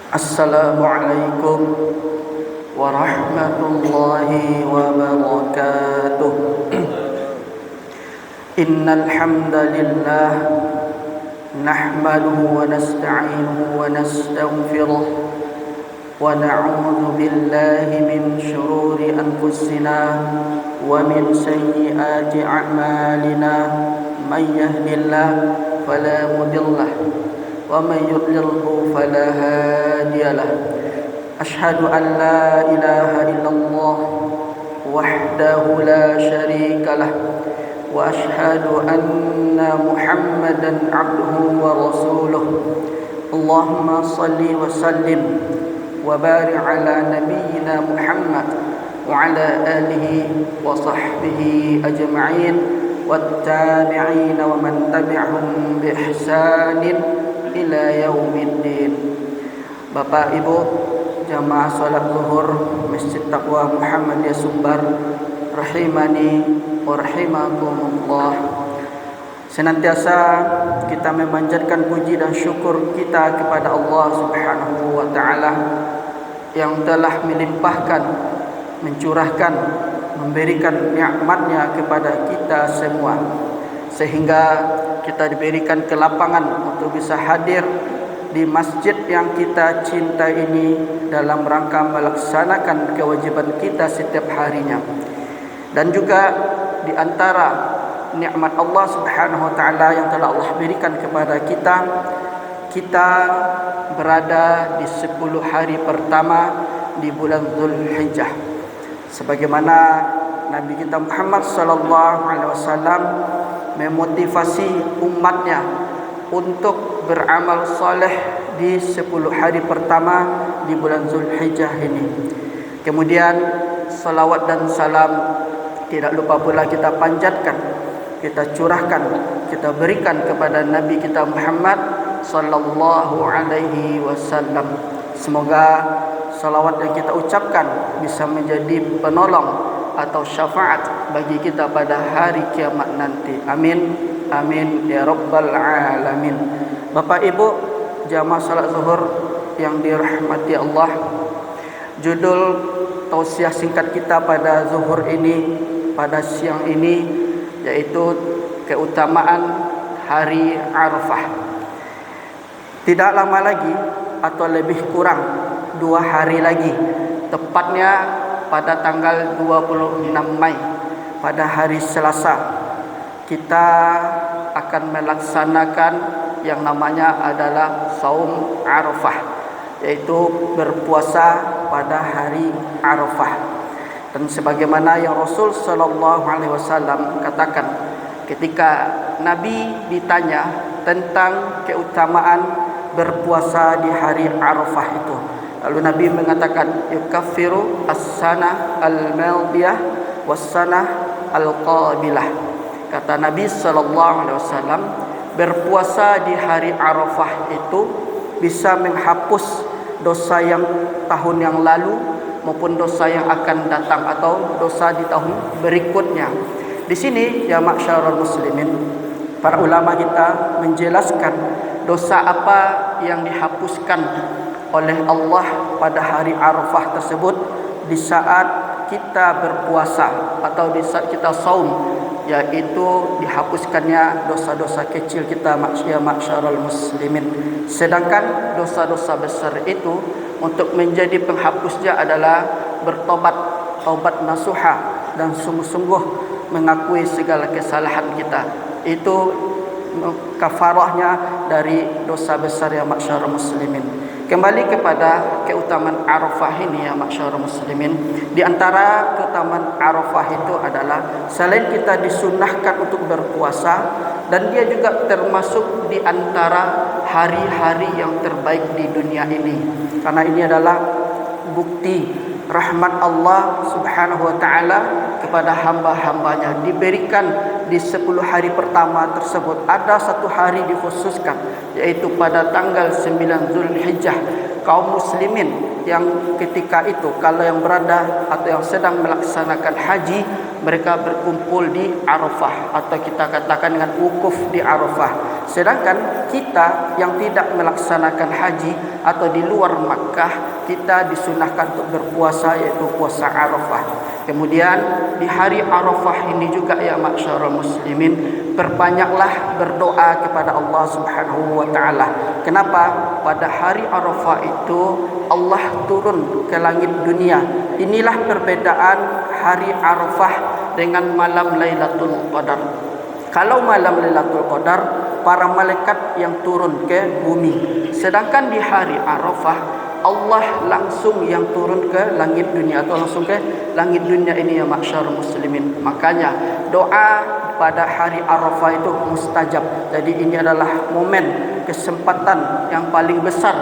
Assalamualaikum warahmatullahi wabarakatuh. Innal hamdalillah nahmaduhu wa nasta'inuhu wa nastaghfiruh wa na'udzu billahi min shururi anfusina wa min sayyiati a'malina. May yahdihillahu fala mudilla ومن يضلله فلا هادي له. أشهد أن لا إله إلا الله وحده لا شريك له وأشهد أن محمدا عبده ورسوله. اللهم صل وسلم وبارك على نبينا محمد وعلى آله وصحبه أجمعين والتابعين ومن تبعهم بإحسان ila yaumiddin. Bapak Ibu jamaah salat zuhur Masjid Taqwa Muhammadiyah Sumbar, rahimani wa rahimakumullah. Senantiasa kita memanjatkan puji dan syukur kita kepada Allah Subhanahu wa taala yang telah melimpahkan, mencurahkan, memberikan nikmat-Nya kepada kita semua, sehingga kita diberikan kelapangan untuk bisa hadir di masjid yang kita cinta ini dalam rangka melaksanakan kewajiban kita setiap harinya. Dan juga di antara nikmat Allah Subhanahu wa taala yang telah Allah berikan kepada kita, kita berada di 10 hari pertama di bulan Zulhijjah. Sebagaimana Nabi kita Muhammad sallallahu alaihi wasallam memotivasi umatnya untuk beramal soleh di 10 hari pertama di bulan Zulhijjah ini. Kemudian salawat dan salam tidak lupa pula kita panjatkan, kita curahkan, kita berikan kepada Nabi kita Muhammad sallallahu alaihi wasallam. Semoga salawat yang kita ucapkan bisa menjadi penolong atau syafaat bagi kita pada hari kiamat nanti. Amin, amin ya rabbal alamin. Bapak Ibu jamaah salat zuhur yang dirahmati Allah, judul tausiah singkat kita pada zuhur ini, pada siang ini, yaitu keutamaan hari Arafah. Tidak lama lagi atau lebih kurang 2 hari lagi, tepatnya pada tanggal 26 Mei, pada hari Selasa, kita akan melaksanakan yang namanya adalah Saum Arafah, yaitu berpuasa pada hari Arafah. Dan sebagaimana yang Rasul sallallahu alaihi wasallam katakan ketika Nabi ditanya tentang keutamaan berpuasa di hari Arafah itu, lalu Nabi mengatakan yukaffiru as-sanah al-madiyah was-sanah al-qabilah. Kata Nabi sallallahu alaihi wasallam, berpuasa di hari Arafah itu bisa menghapus dosa yang tahun yang lalu maupun dosa yang akan datang atau dosa di tahun berikutnya. Di sini ya ma'syarul muslimin, para ulama kita menjelaskan dosa apa yang dihapuskan oleh Allah pada hari Arafah tersebut di saat kita berpuasa atau di saat kita saum, yaitu dihapuskannya dosa-dosa kecil kita ma'syarul muslimin. Sedangkan dosa-dosa besar itu untuk menjadi penghapusnya adalah bertobat, taubat nasuha, dan sungguh-sungguh mengakui segala kesalahan kita. Itu kafarahnya dari dosa besar ya ma'syarul muslimin. Kembali kepada keutamaan Arafah ini ya ma'syarul muslimin. Di antara keutamaan Arafah itu adalah selain kita disunnahkan untuk berpuasa, dan dia juga termasuk di antara hari-hari yang terbaik di dunia ini. Karena ini adalah bukti rahmat Allah Subhanahu wa taala kepada hamba-hambanya. Diberikan di 10 hari pertama tersebut ada 1 hari dikhususkan, yaitu pada tanggal 9 Zulhijjah. Kaum muslimin yang ketika itu kalau yang berada atau yang sedang melaksanakan haji mereka berkumpul di Arafah, atau kita katakan dengan wukuf di Arafah. Sedangkan kita yang tidak melaksanakan haji atau di luar Makkah, kita disunahkan untuk berpuasa, yaitu puasa Arafah. Kemudian di hari Arafah ini juga ya ma'syarul muslimin, perbanyaklah berdoa kepada Allah Subhanahu wa taala. Kenapa? Pada hari Arafah itu Allah turun ke langit dunia. Inilah perbedaan hari Arafah dengan malam Lailatul Qadar. Kalau malam Lailatul Qadar, para malaikat yang turun ke bumi. Sedangkan di hari Arafah, Allah langsung yang turun ke langit dunia, atau langsung ke langit dunia ini ya ma'syarul muslimin. Makanya doa pada hari Arafah itu mustajab. Jadi ini adalah momen kesempatan yang paling besar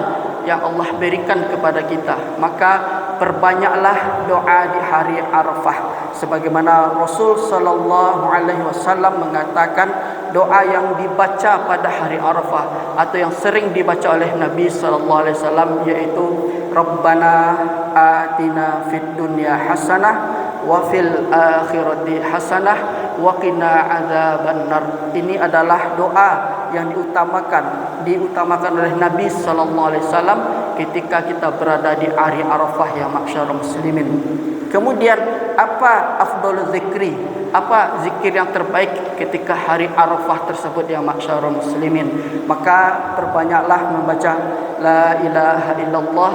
yang Allah berikan kepada kita. Maka perbanyaklah doa di hari Arafah, sebagaimana Rasul sallallahu alaihi wasallam mengatakan doa yang dibaca pada hari Arafah atau yang sering dibaca oleh Nabi sallallahu alaihi wasallam, yaitu Rabbana atina fid dunya hasanah wa fil akhirati hasanah wa qina adzabannar. Ini adalah doa yang diutamakan oleh Nabi sallallahu alaihi wasallam ketika kita berada di hari Arafah ya ma'syarul muslimin. Kemudian apa afdhalul zikri? Apa zikir yang terbaik ketika hari Arafah tersebut ya ma'syarul muslimin? Maka perbanyaklah membaca la ilaha illallah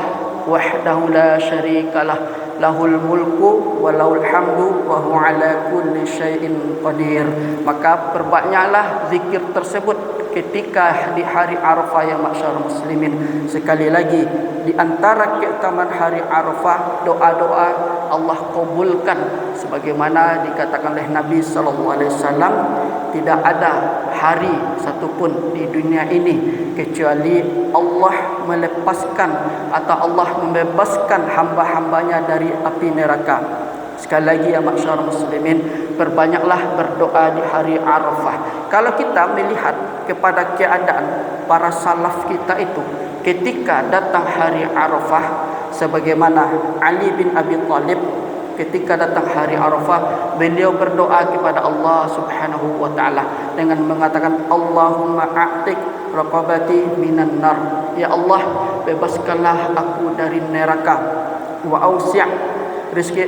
wahdahu la syarikalah, lahul mulku wa lahul hamdu wa huwa ala kulli syai'in qadir. Maka perbanyaklah zikir tersebut ketika di hari Arafah ya ma'syarul muslimin. Sekali lagi, di antara keutamaan hari Arafah, doa-doa Allah kabulkan, sebagaimana dikatakan oleh Nabi sallallahu alaihi wasallam, tidak ada hari satupun di dunia ini kecuali Allah melepaskan atau Allah membebaskan hamba-hambanya dari api neraka. Sekali lagi ya ma'syarul muslimin, perbanyaklah berdoa di hari Arafah. Kalau kita melihat kepada keadaan para salaf kita itu ketika datang hari Arafah, sebagaimana Ali bin Abi Thalib ketika datang hari Arafah, beliau berdoa kepada Allah Subhanahu wa taala dengan mengatakan Allahumma a'tiq raqabati minan nar. Ya Allah, bebaskanlah aku dari neraka. Wa ausi' rizki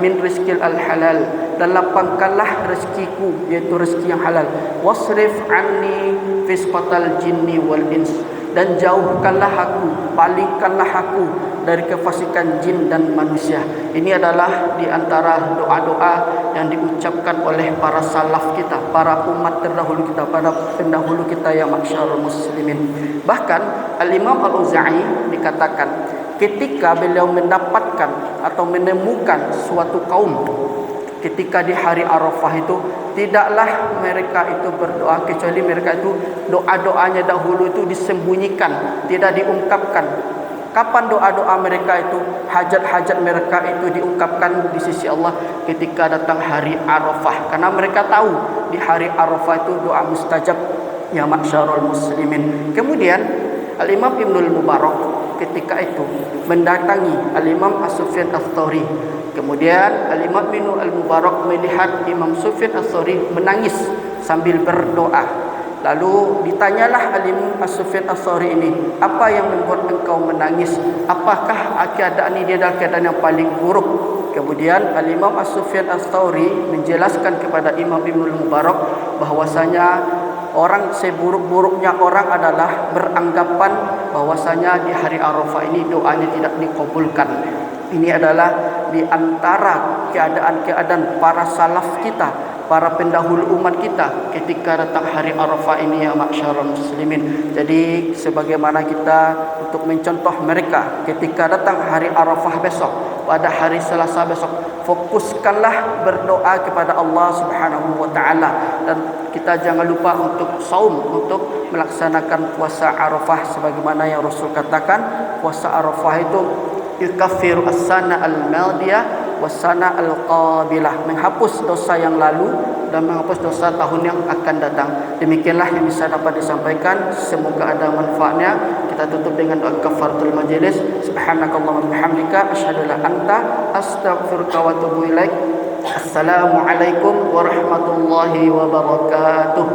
min rizqil al-halal, dan lapangkanlah rezekiku, yaitu rezeki yang halal. Wasrif anni fisqatal jinni wal ins, dan jauhkanlah aku, palingkanlah aku dari kefasikan jin dan manusia. Ini adalah di antara doa-doa yang diucapkan oleh para salaf kita, para umat terdahulu kita, para pendahulu kita yang ma'syarul muslimin. Bahkan Al-Imam Al-Auza'i dikatakan ketika beliau mendapatkan atau menemukan suatu kaum ketika di hari Arafah itu, tidaklah mereka itu berdoa kecuali mereka itu doa-doanya dahulu itu disembunyikan, tidak diungkapkan. Kapan doa-doa mereka itu, hajat-hajat mereka itu diungkapkan di sisi Allah ketika datang hari Arafah, karena mereka tahu di hari Arafah itu doa mustajab ya ma'syarul muslimin. Kemudian Al-Imam Ibnul Mubarak ketika itu mendatangi Al-Imam As-Sufyan Ats-Tsauri. Kemudian Al-Imam Ibnu Al-Mubarak melihat Imam Sufyan Ats-Tsauri menangis sambil berdoa. Lalu ditanyalah Al-Imam As-Sufyan Ats-Tsauri ini, apa yang membuat engkau menangis? Apakah keadaan ini adalah keadaan yang paling buruk? Kemudian Al-Imam As-Sufyan Ats-Tsauri menjelaskan kepada Imam Ibnu Al-Mubarak bahwasanya orang seburuk-buruknya orang adalah beranggapan bahwasanya di hari Arafah ini doanya tidak dikabulkan. Ini adalah di antara keadaan-keadaan para salaf kita, para pendahulu umat kita ketika datang hari Arafah ini ya ma'syarul muslimin. Jadi sebagaimana kita untuk mencontoh mereka ketika datang hari Arafah besok, pada hari Selasa besok, fokuskanlah berdoa kepada Allah Subhanahu wa taala, dan kita jangan lupa untuk saum, untuk melaksanakan puasa Arafah sebagaimana yang Rasul katakan, puasa Arafah itu yukaffiru as-sana al-madiyah was-sana al-qabilah, menghapus dosa yang lalu dan menghapus dosa tahun yang akan datang. Demikianlah yang bisa dapat disampaikan, semoga ada manfaatnya. Kita tutup dengan doa kafaratul majelis. Subhanakallahumma wa bihamdika asyhadu an la ilaha illa anta astaghfiruka wa atubu ilaik. Assalamualaikum warahmatullahi wabarakatuh.